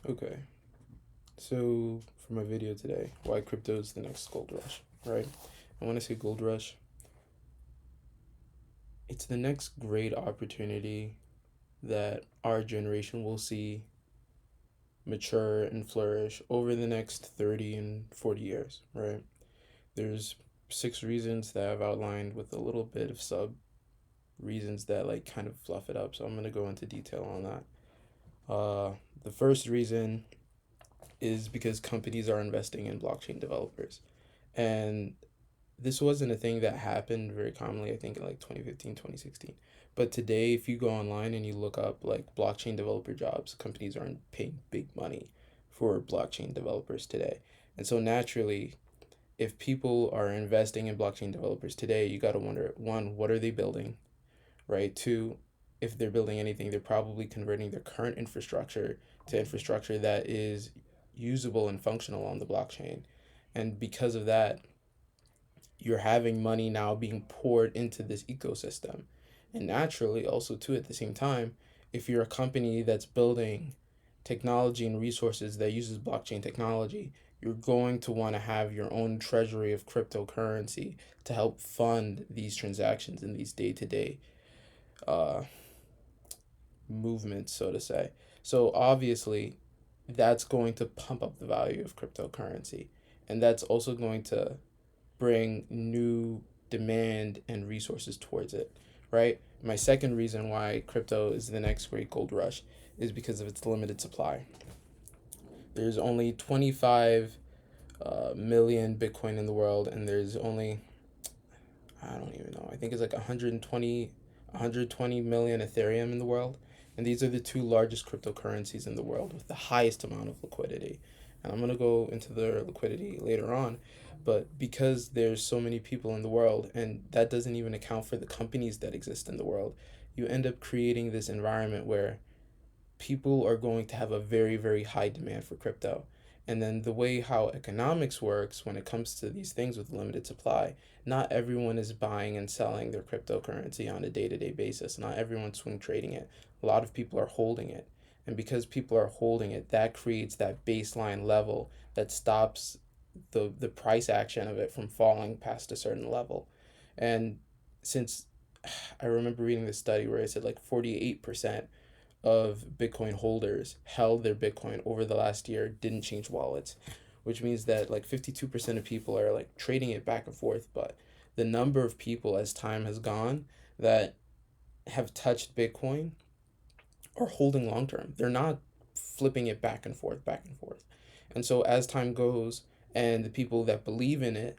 Okay, so for my video today, why crypto is the next gold rush, right? And when I say gold rush, it's the next great opportunity that our generation will see mature and flourish over the next 30 and 40 years, right? There's six reasons that I've outlined with a little bit of sub reasons that like kind of fluff it up. So I'm going to go into detail on that. The first reason is because companies are investing in blockchain developers. And this wasn't a thing that happened very commonly, I think, in like 2015, 2016. But today, if you go online and you look up like blockchain developer jobs, companies are paying big money for blockchain developers today. And so naturally, if people are investing in blockchain developers today, you got to wonder one, what are they building, right? Two, if they're building anything, they're probably converting their current infrastructure to infrastructure that is usable and functional on the blockchain. And because of that, you're having money now being poured into this ecosystem. And naturally, also, too, at the same time, if you're a company that's building technology and resources that uses blockchain technology, you're going to want to have your own treasury of cryptocurrency to help fund these transactions and these day to day movements, so to say. So obviously, that's going to pump up the value of cryptocurrency. And that's also going to bring new demand and resources towards it, right? My second reason why crypto is the next great gold rush is because of its limited supply. There's only 25 million Bitcoin in the world, and there's only, I don't even know, I think it's like 120 million Ethereum in the world. And these are the two largest cryptocurrencies in the world with the highest amount of liquidity. And I'm going to go into their liquidity later on. But because there's so many people in the world, and that doesn't even account for the companies that exist in the world, you end up creating this environment where people are going to have a very, very high demand for crypto. And then the way how economics works when it comes to these things with limited supply, not everyone is buying and selling their cryptocurrency on a day to day basis. Not everyone's swing trading it. A lot of people are holding it. And because people are holding it, that creates that baseline level that stops the price action of it from falling past a certain level. And since I remember reading this study where it said like 48% of Bitcoin holders held their Bitcoin over the last year, didn't change wallets, which means that like 52% of people are like trading it back and forth. But the number of people as time has gone that have touched Bitcoin are holding long term. They're not flipping it back and forth, back and forth. And so as time goes and the people that believe in it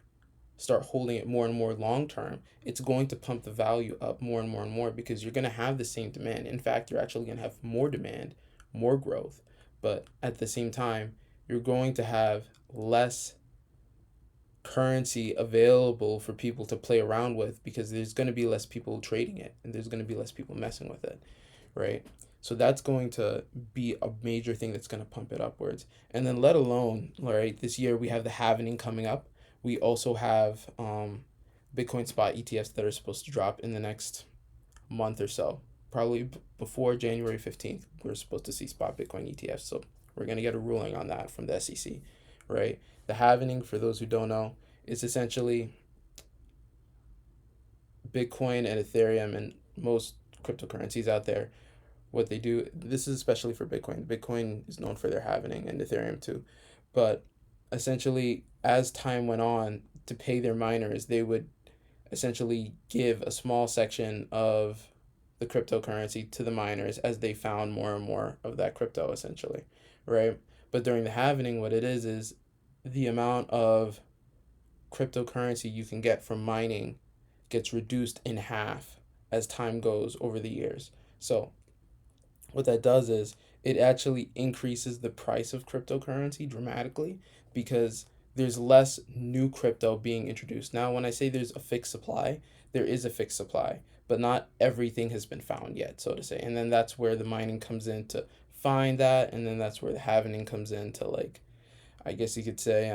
start holding it more and more long term, it's going to pump the value up more and more and more because you're going to have the same demand. In fact, you're actually going to have more demand, more growth. But at the same time, you're going to have less currency available for people to play around with because there's going to be less people trading it and there's going to be less people messing with it, right? So that's going to be a major thing that's going to pump it upwards. And then let alone, right, this year we have the halvening coming up. We also have Bitcoin spot ETFs that are supposed to drop in the next month or so. Probably before January 15th, we're supposed to see spot Bitcoin ETFs. So we're going to get a ruling on that from the SEC, right? The halvening, for those who don't know, is essentially Bitcoin and Ethereum and most cryptocurrencies out there. What they do, this is especially for Bitcoin. Bitcoin is known for their halvening and Ethereum too. But essentially, as time went on, to pay their miners, they would essentially give a small section of the cryptocurrency to the miners as they found more and more of that crypto, essentially, right? But during the halvening, what it is the amount of cryptocurrency you can get from mining gets reduced in half as time goes over the years. So what that does is it actually increases the price of cryptocurrency dramatically because there's less new crypto being introduced. Now, when I say there's a fixed supply, there is a fixed supply, but not everything has been found yet, so to say. And then that's where the mining comes in to find that, and then that's where the halvening comes in to like, I guess you could say,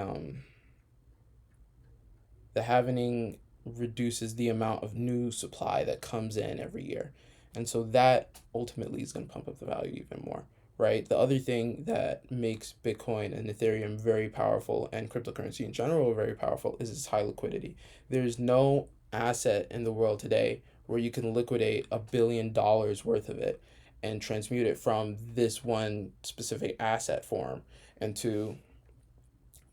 the halvening reduces the amount of new supply that comes in every year. And so that ultimately is going to pump up the value even more, right? The other thing that makes Bitcoin and Ethereum very powerful, and cryptocurrency in general very powerful, is its high liquidity. There's no asset in the world today where you can liquidate $1 billion worth of it and transmute it from this one specific asset form into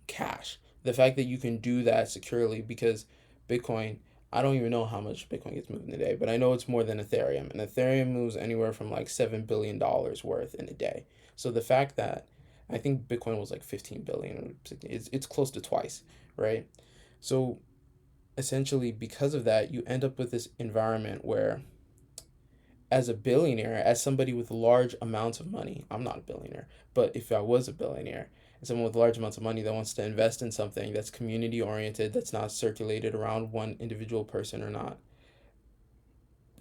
cash. The fact that you can do that securely, because Bitcoin, I don't even know how much Bitcoin gets moved in a day, but I know it's more than Ethereum. And Ethereum moves anywhere from like $7 billion worth in a day. So the fact that I think Bitcoin was like 15 billion, it's close to twice, right? So essentially, because of that, you end up with this environment where, as a billionaire, as somebody with large amounts of money, I'm not a billionaire, but if I was a billionaire, and someone with large amounts of money that wants to invest in something that's community oriented, that's not circulated around one individual person or not,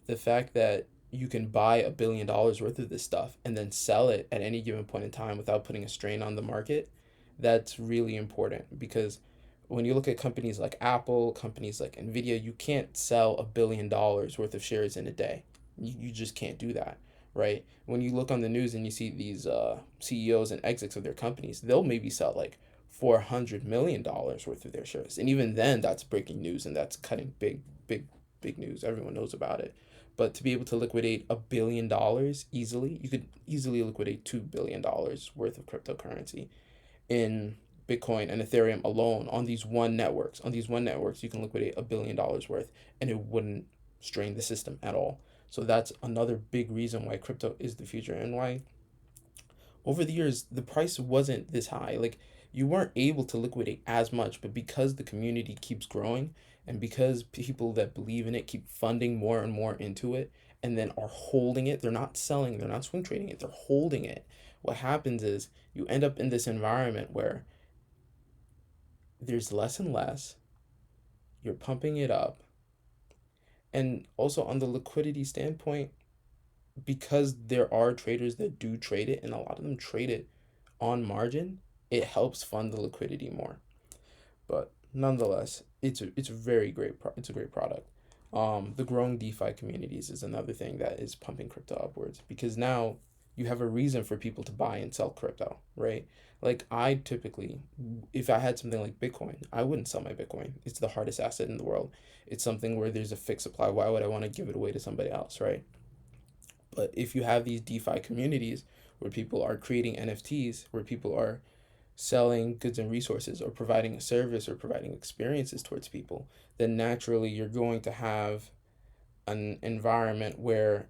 the fact that you can buy $1 billion worth of this stuff and then sell it at any given point in time without putting a strain on the market, that's really important. Because when you look at companies like Apple, companies like Nvidia, you can't sell $1 billion worth of shares in a day. You just can't do that, right? When you look on the news and you see these CEOs and exits of their companies, they'll maybe sell like $400 million worth of their shares, and even then, that's breaking news and that's cutting big news. Everyone knows about it. But to be able to liquidate $1 billion easily, you could easily liquidate $2 billion worth of cryptocurrency in Bitcoin and Ethereum alone on these one networks. On these one networks, you can liquidate $1 billion worth, and it wouldn't strain the system at all. So that's another big reason why crypto is the future, and why over the years the price wasn't this high. Like, you weren't able to liquidate as much, but because the community keeps growing, and because people that believe in it keep funding more and more into it, and then are holding it, they're not selling, they're not swing trading it, they're holding it. What happens is you end up in this environment where there's less and less, you're pumping it up, and also on the liquidity standpoint, because there are traders that do trade it, and a lot of them trade it on margin, it helps fund the liquidity more. But nonetheless, it's a very it's a great product. The growing DeFi communities is another thing that is pumping crypto upwards, because now you have a reason for people to buy and sell crypto, right? Like, I typically, if I had something like Bitcoin, I wouldn't sell my Bitcoin. It's the hardest asset in the world. It's something where there's a fixed supply. Why would I want to give it away to somebody else, right? But if you have these DeFi communities where people are creating NFTs, where people are selling goods and resources, or providing a service, or providing experiences towards people, then naturally you're going to have an environment where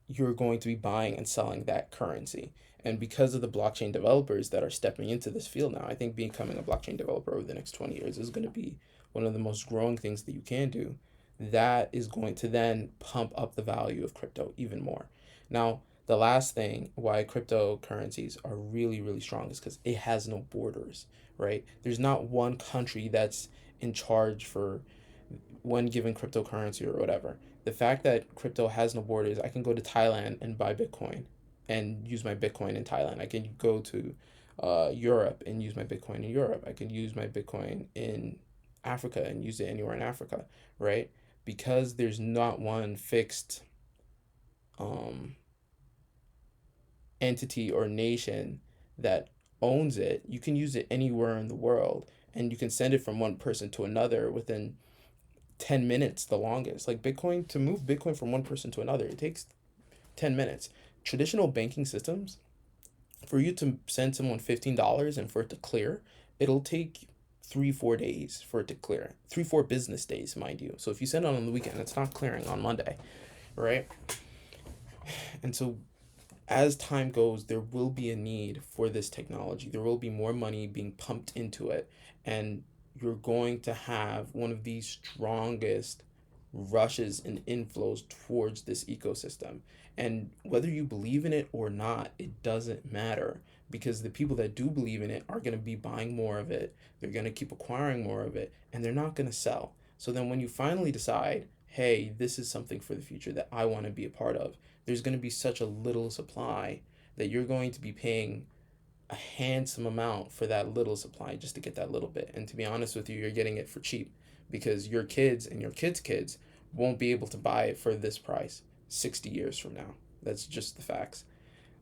you're going to be buying and selling that currency. And because of the blockchain developers that are stepping into this field now, I think becoming a blockchain developer over the next 20 years is going to be one of the most growing things that you can do. That is going to then pump up the value of crypto even more. Now, the last thing why cryptocurrencies are really, really strong is because it has no borders, right? There's not one country that's in charge for one given cryptocurrency or whatever. The fact that crypto has no borders, I can go to Thailand and buy Bitcoin and use my Bitcoin in Thailand. I can go to Europe and use my Bitcoin in Europe. I can use my Bitcoin in Africa and use it anywhere in Africa, right? Because there's not one fixed um, entity or nation that owns it, you can use it anywhere in the world, and you can send it from one person to another within 10 minutes, the longest. Like, Bitcoin, to move Bitcoin from one person to another, it takes 10 minutes. Traditional banking systems, for you to send someone $15 and for it to clear, it'll take 3 4 days for it to clear. 3 4 business days, mind you. So if you send it on the weekend, it's not clearing on Monday, right? And so as time goes, there will be a need for this technology. There will be more money being pumped into it, and you're going to have one of the strongest rushes and inflows towards this ecosystem. And whether you believe in it or not, it doesn't matter, because the people that do believe in it are going to be buying more of it. They're going to keep acquiring more of it, and they're not going to sell. So then when you finally decide, hey, this is something for the future that I want to be a part of, there's going to be such a little supply that you're going to be paying a handsome amount for that little supply just to get that little bit. And to be honest with you, you're getting it for cheap, because your kids and your kids' kids won't be able to buy it for this price 60 years from now. That's just the facts.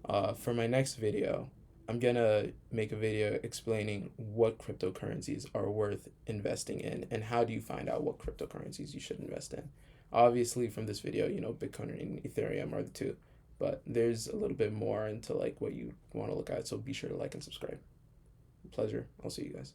For my next video, I'm gonna make a video explaining what cryptocurrencies are worth investing in and how do you find out what cryptocurrencies you should invest in. Obviously, from this video, Bitcoin and Ethereum are the two, but there's a little bit more into like what you want to look at. So be sure to like and subscribe. Pleasure. I'll see you guys.